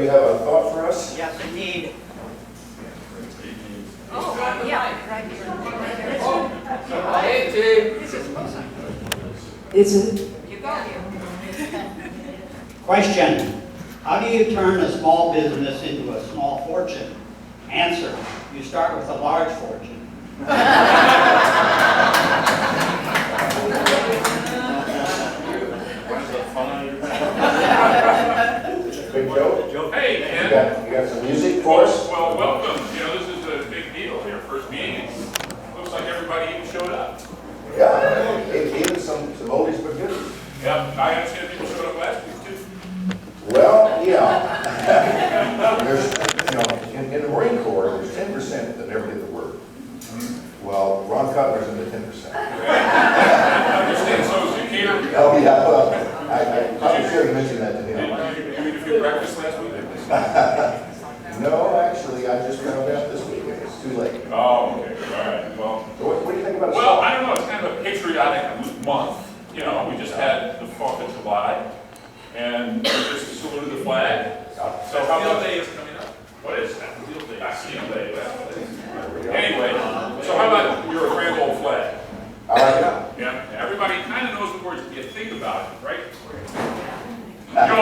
you have a thought for us? Yes, indeed. Oh, yeah, right here. Is it? You go here. Question. How do you turn a small business into a small fortune? Answer. You start with a large fortune. Big Joe? Hey, You Ken. got some music for us? Well, welcome. You know, this is a big deal here. First meeting. Looks like everybody even showed up. Yeah, even some oldies but goodies. Yep, I understand people showed up last week too. Well, yeah. There's, in the Marine Corps, there's 10% that never did the work. Well, Ron Cutler's in the 10%. I understand so is Decatur. Oh, yeah, well, I should have mentioned that to him. Did you eat a few breakfast last week? No, actually, I just found out this weekend. It's too late. Oh, okay. All right. Well, So what do you think about well, I don't know. It's kind of a patriotic month. You know, we just had the 4th of July, and we just saluted the flag. So how about Day is coming up? What is that? Field Day. Field Day. Well, anyway, so how about your grand old flag? I like it. Yeah, everybody kind of knows the words if you think about it, right? You're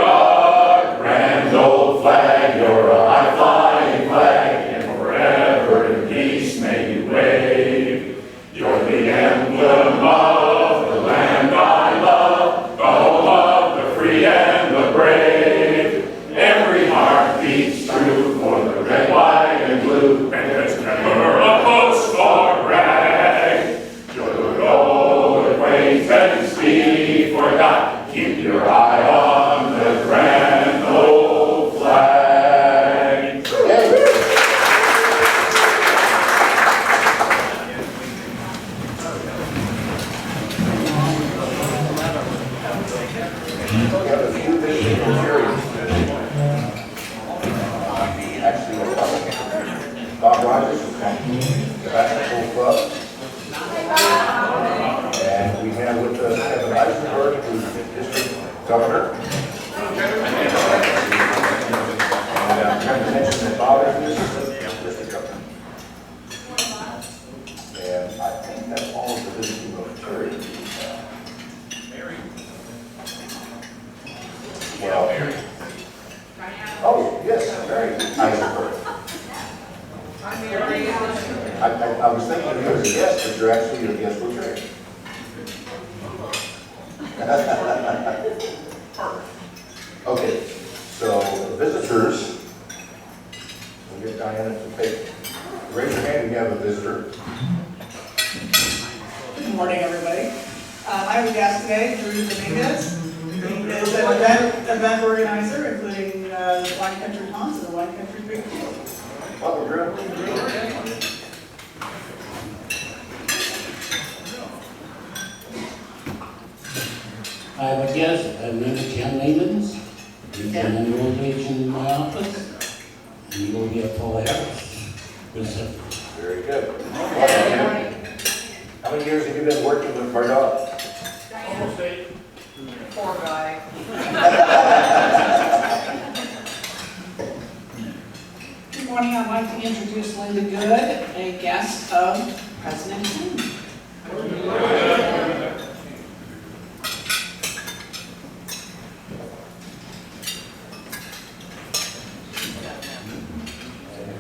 a grand old flag, you're a high-flying flag, and forever in peace may you wave. You're the emblem of the land I love, the home of the free and the brave. Every heart beats true for the red, white, and blue, and there's never a post or rag. Should old acquaintance be forgot, keep your eye on the grand old flag. We have a few visiting materials. Actually, Bob Rogers is from Sebastopol Club. And we have with us Kevin Eisenberg, who's the district governor. And I'm trying to mention that Bob is the district governor. And I think that's all of the visiting materials. Well, oh, yes, Mary Eisenberg. I was thinking of you as a guest, but you're actually a guest for Terry. Okay, so visitors, we'll get Diana to take, raise your hand if you have a visitor. Good morning, everybody. I have a guest today, Drew Dominguez. He is an event organizer, including Wine Country Haunts and the Wine Country Big Field. Welcome, Drew. I have a guest, my name is Ken Lemons. He's been in rotation in my office. And he will be a full Harris. Very good. How many years have you been working with Bardot? Almost 8. Poor guy. Good morning, I'd like to introduce Linda Good, a guest of President Clinton.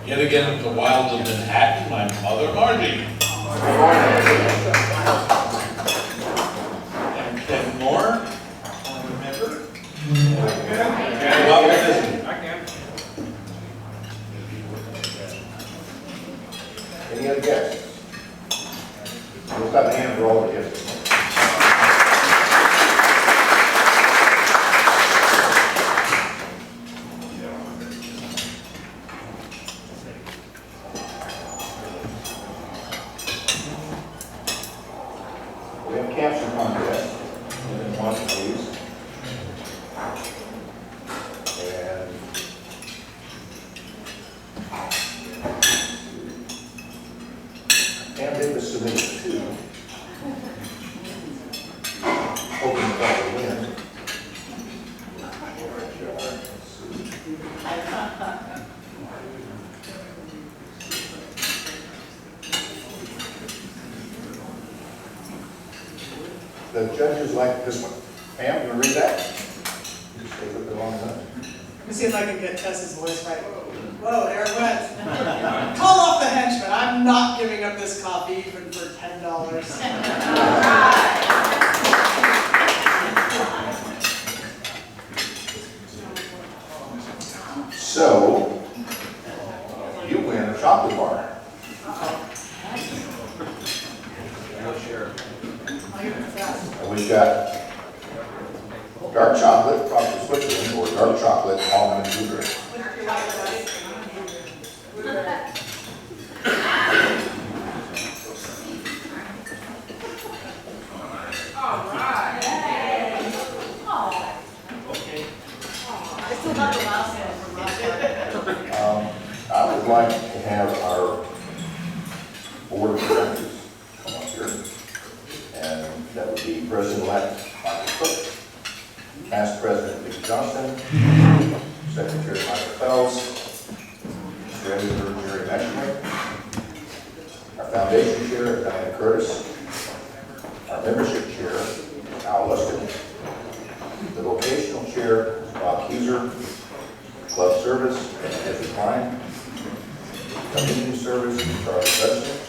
Yet again, in the wilds of Manhattan, my mother Margie. And Ken Moore, member. And welcome to this. Any other guests? We'll clap a hand for all the guests. the judges like this one. Pam, you want to read that? You just stayed up there long enough. Let me see if I can get Tess's voice right. Whoa, there it went. Call off the henchman. I'm not giving up this copy even for $10. So, you win a chocolate bar. And we've got dark chocolate, probably Switzerland, or dark chocolate almond and blueberry. I still got the last one from last time. I would like to have our board of directors come up here. And that would be President-elect Michael Cook, past President Vic Johnson, Secretary Michael Phelps, Treasurer Jerry Meshley, our foundation chair, Diana Curtis, our membership chair, Al Lustig, the vocational chair, Bob Keyser, club service, Jeffrey Klein, community service, Charlie President,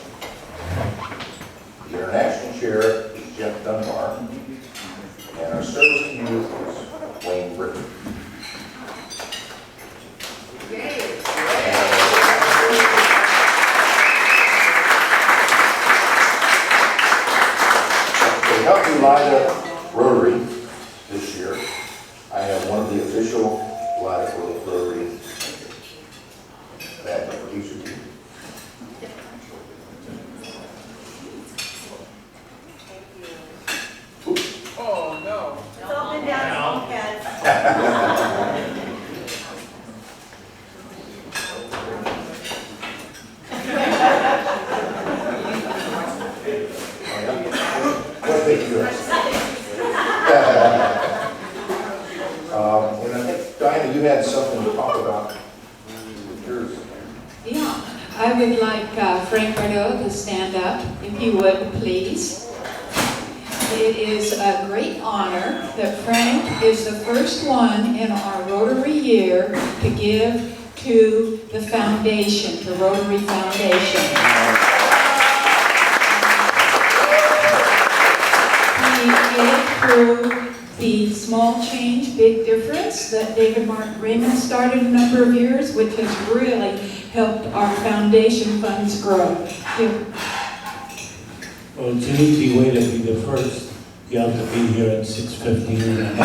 the international chair is Jeff Dunbar, and our service to youth is Wayne Britton. To help me light up Rotary this year, I have one of the official light up Rotary bad for each of you. Oh, no. It's all been down, heads. What they do. And I think, Diana, you had something to talk about with yours. Yeah, I would like Frank Rideau to stand up, if you would, please. It is a great honor that Frank is the first one in our Rotary year to give to the foundation, the Rotary Foundation. He gave through the small change, big difference that David Mark Raymond started a number of years, which has really helped our foundation funds grow. Well, it's an easy way to be the first. You have to be here at 6:15.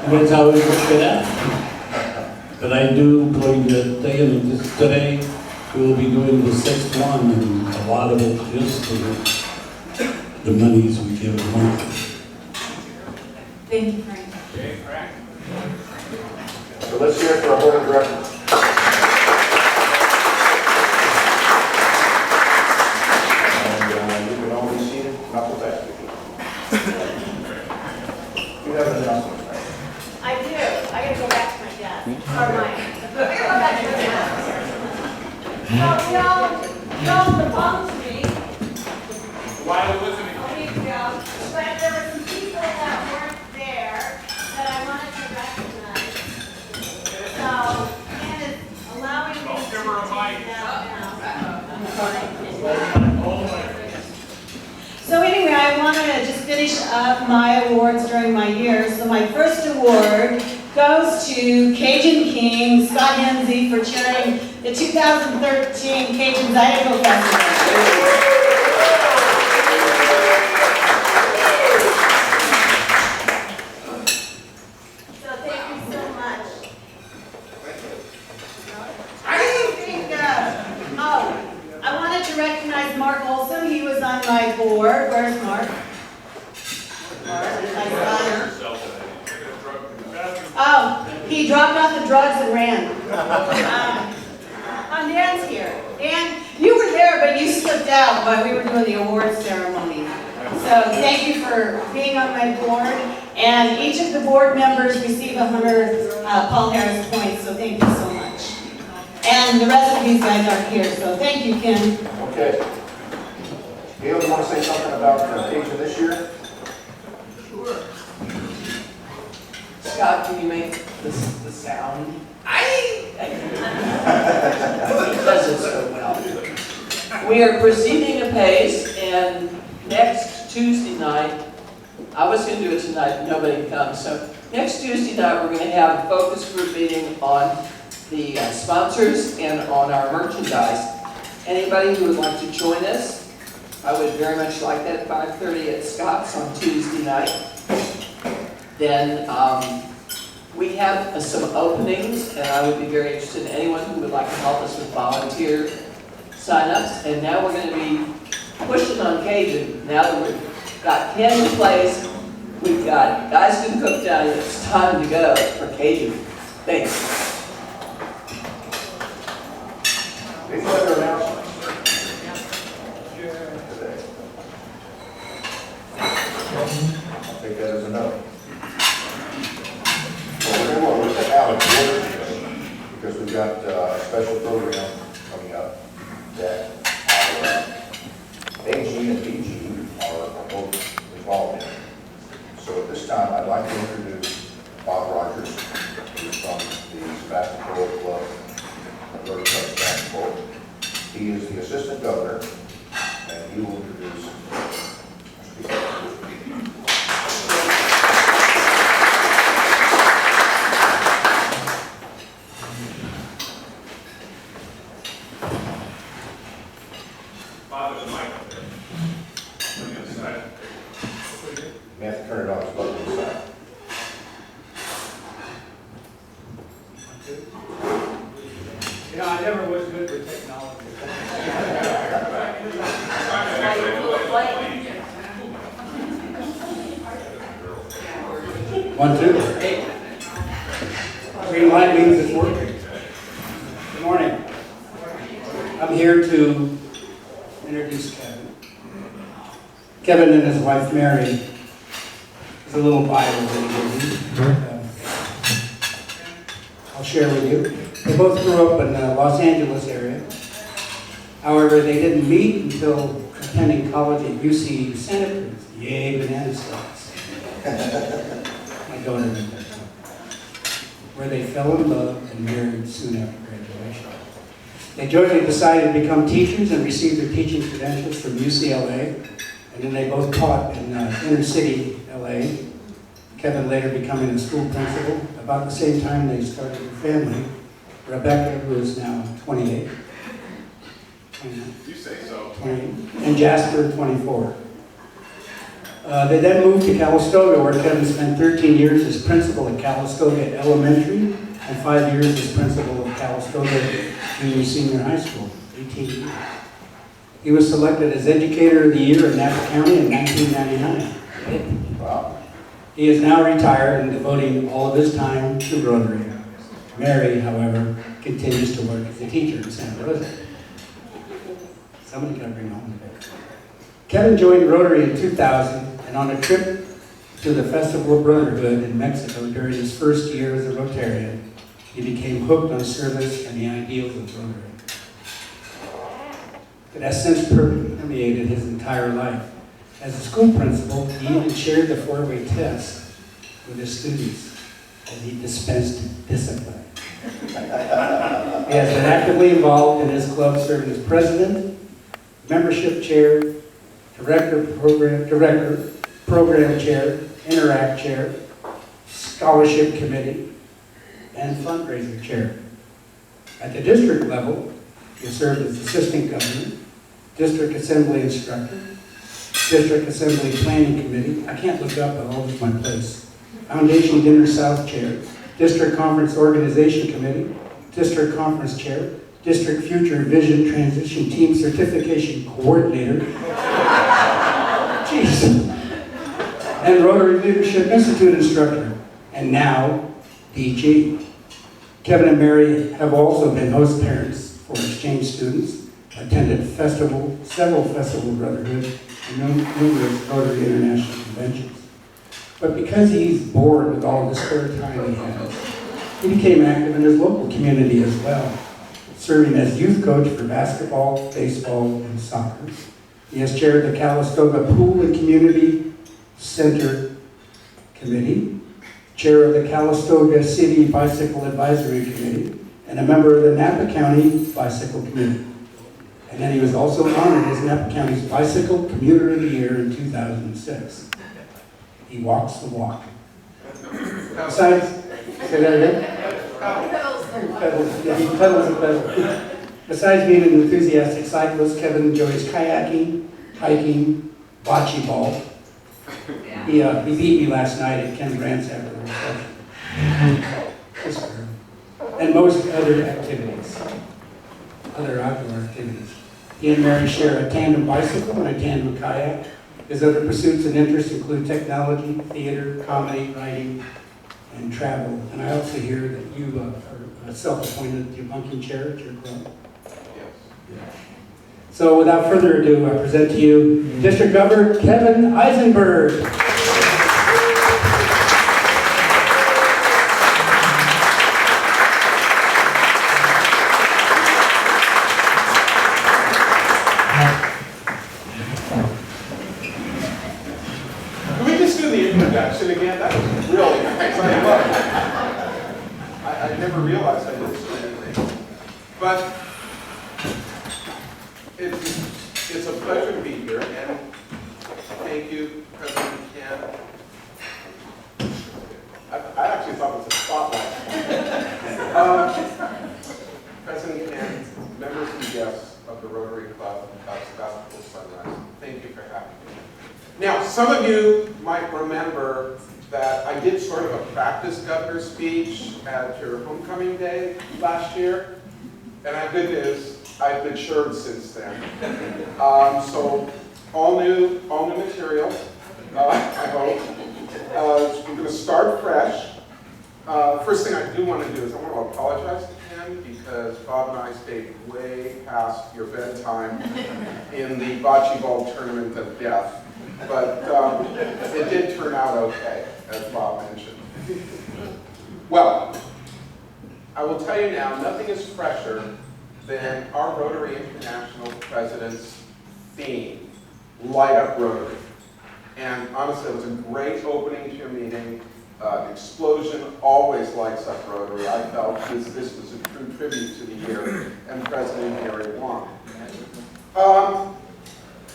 That's how we work it out. But I do going to tell you this today, we'll be doing the 6th one, and a lot of it just for the monies we give them. Thank you, Frank. So let's hear it for our board of directors. And you can all be seated, knuckle back. You have an announcement, right? I do. I gotta go back to my desk. Or mine. I gotta go back to my desk. So, y'all proposed to me While listening. a week ago, but there were some people that weren't there that I wanted to recognize. So, Ken is allowing me to Give her a mic. take that now. So anyway, I want to just finish up my awards during my year. So my first award goes to Cajun King Scott Hensey for chairing the 2013 Cajun Zydeco Festival. So thank you so much. I think, I wanted to recognize Mark Olson. He was on my board. Where's Mark? My son. Oh, he dropped off the drugs and ran. Dan's here. Dan, you were there, but you slipped out while we were doing the awards ceremony. So thank you for being on my board. And each of the board members receive 100 Paul Harris points, so thank you so much. And the rest of these guys aren't here, so thank you, Ken. Okay. Gail, you want to say something about Cajun this year? Scott, can you make the sound? He does it so well. We are proceeding apace, and next Tuesday night, I was going to do it tonight, but nobody comes. So next Tuesday night, we're going to have a focus group meeting on the sponsors and on our merchandise. Anybody who would like to join us, I would very much like that at 5:30 at Scott's on Tuesday night. Then we have some openings, and I would be very interested in anyone who would like to help us with volunteer sign-ups. And now we're going to be pushing on Cajun. Now that we've got Ken in place, we've got guys who can cook down here. It's time to go for Cajun. Thanks. Any other announcements? Today. I'll take that as a no. Well, we're going to look at Alex today because we've got a special program coming up that our AG and BG are both involved in. So at this time, I'd like to introduce Bob Rogers, who's from the Sebastopol Club of Rotary Sebastopol. He is the assistant governor, and he will introduce our speaker. Bob, there's a mic up there. On the other side. You have to turn it on, it's button on the side. You know, I never was good with technology. One, two. Green light means it's working. Good morning. I'm here to introduce Kevin. Kevin and his wife Mary. There's a little Bible that he gave me. I'll share with you. They both grew up in the Los Angeles area. However, they didn't meet until attending college at UC Santa Cruz. Yay, banana stocks. My daughter went there, where they fell in love and married soon after graduation. They jointly decided to become teachers and received their teaching credentials from UCLA, and then they both taught in inner city LA. Kevin later becoming a school principal. About the same time they started their family. Rebecca, who is now 28. 29. You say so. 28. And Jasper, 24. They then moved to Calistoga, where Kevin spent 13 years as principal at Calistoga Elementary and 5 years as principal of Calistoga Junior Senior High School, 18 years. He was selected as Educator of the Year in Napa County in 1999. Wow. He is now retired and devoting all of his time to Rotary. Mary, however, continues to work as a teacher in Santa Rosa. Somebody got to bring home today. Kevin joined Rotary in 2000, and on a trip to the Festival of Brotherhood in Mexico during his first year as a Rotarian, he became hooked on service and the ideals of Rotary. It has since permeated his entire life. As a school principal, he even shared the 4-way test with his students as he dispensed discipline. He has been actively involved in his club, serving as president, membership chair, program chair, interact chair, scholarship committee, and fundraiser chair. At the district level, he served as assistant governor, district assembly instructor, district assembly planning committee. I can't look up, but I'll lose my place. Foundation Dinner South chair, district conference organization committee, district conference chair, district future vision transition team certification coordinator. Jeez. And Rotary Leadership Institute instructor, and now DG. Kevin and Mary have also been host parents for exchange students, attended several Festival of Brotherhood, and numerous Rotary International conventions. But because he's bored with all the spare time he has, he became active in his local community as well, serving as youth coach for basketball, baseball, and soccer. He has chaired the Calistoga Pool and Community Center Committee, chair of the Calistoga City Bicycle Advisory Committee, and a member of the Napa County Bicycle Committee. And then he was also honored as Napa County's Bicycle Commuter of the Year in 2006. He walks the walk. Besides, say that again? Pedals, yeah, he pedals the pedal. Besides being an enthusiastic cyclist, Kevin enjoys kayaking, hiking, bocce ball. He beat me last night at Ken Grant's after the reception. And most other activities, other outdoor activities. He and Mary share a tandem bicycle and a tandem kayak. His other pursuits and interests include technology, theater, comedy, writing, and travel. And I also hear that you are a self-appointed debunking chair at your club. Yes. So without further ado, I present to you District Governor Kevin Eisenberg. Introduction again. That was really nice. I love it. I never realized I did so anything. But it's a pleasure to be here, and thank you, President Ken. I actually thought it was a spotlight. President Ken, members and guests of the Rotary Club of Sebastopol Sunrise, thank you for having me. Now, some of you might remember that I did sort of a practice governor speech at your homecoming day last year. And I have good news, I've matured since then. So all new material, I hope. We're going to start fresh. First thing I do want to do is I want to apologize to Ken because Bob and I stayed way past your bedtime in the bocce ball tournament of death. But it did turn out okay, as Bob mentioned. Well, I will tell you now, nothing is fresher than our Rotary International President's theme, Light Up Rotary. And honestly, it was a great opening to your meeting. Explosion always lights up Rotary. I felt this was a true tribute to the year, and President Gary won.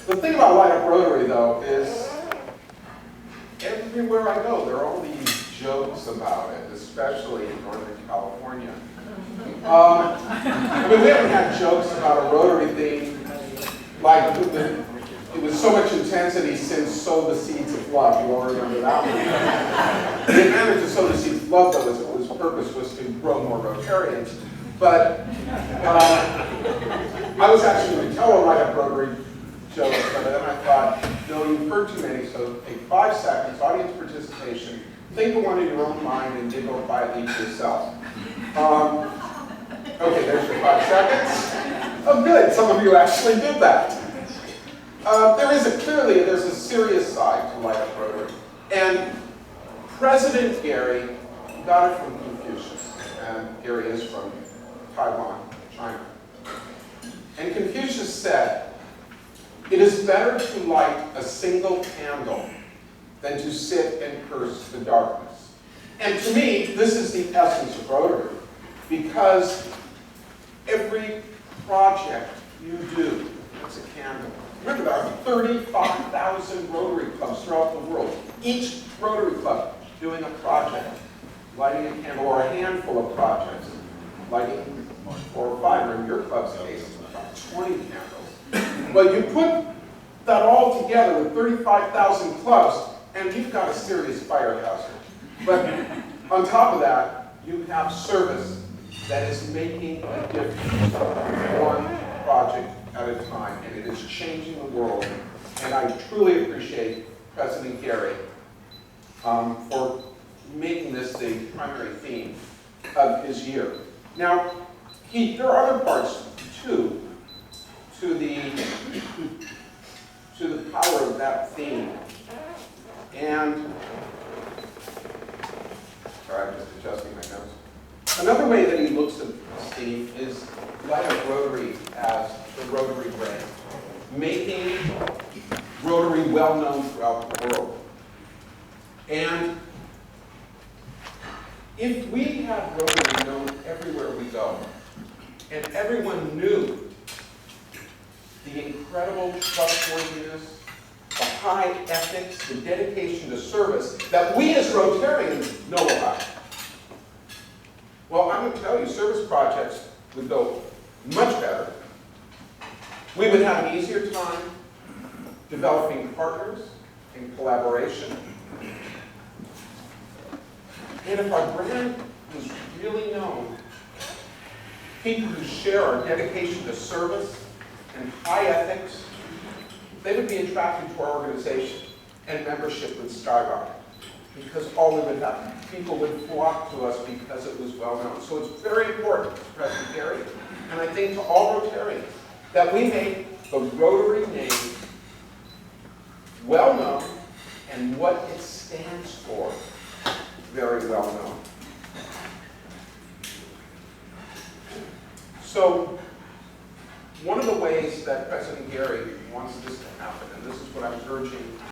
The thing about Light Up Rotary, though, is everywhere I go, there are all these jokes about it, especially in Northern California. I mean, we haven't had jokes about a Rotary thing like it was so much intensity since Sow the Seeds of Love. You all remember that one? The advantage of Sow the Seeds of Love, though, is its purpose was to grow more Rotarians. But I was actually going to tell a Light Up Rotary joke, but then I thought, no, you've heard too many, so take 5 seconds, audience participation, think of one in your own mind and giggle quietly to yourself. Okay, there's your 5 seconds. Oh, good, some of you actually did that. There's a serious side to Light Up Rotary. And President Gary got it from Confucius, and Gary is from Taiwan, China. And Confucius said, "It is better to light a single candle than to sit and curse the darkness." And to me, this is the essence of Rotary, because every project you do, it's a candle. Remember, there are 35,000 Rotary clubs throughout the world. Each Rotary club doing a project, lighting a candle, or a handful of projects, lighting 4 or 5, or in your club's case, about 20 candles. Well, you put that all together with 35,000 clubs, and you've got a serious fire hazard. But on top of that, you have service that is making a difference, one project at a time, and it is changing the world. And I truly appreciate President Gary for making this the primary theme of his year. Now, there are other parts too to the power of that theme. And sorry, I'm just adjusting my notes. Another way that he looks at this theme is Light Up Rotary as the Rotary brand. making Rotary well-known throughout the world. And if we have Rotary known everywhere we go, and everyone knew the incredible trustworthiness, the high ethics, the dedication to service that we as Rotarians know about, well, I'm going to tell you, service projects would go much better. We would have an easier time developing partners and collaboration. And if our brand was really known, people who share our dedication to service and high ethics, they would be attracted to our organization and membership would skyrocket. Because all we would have, people would flock to us because it was well known. So it's very important, President Gary, and I think to all Rotarians, that we make the Rotary name well known and what it stands for very well known. So one of the ways that President Gary wants this to happen, and this is what I'm urging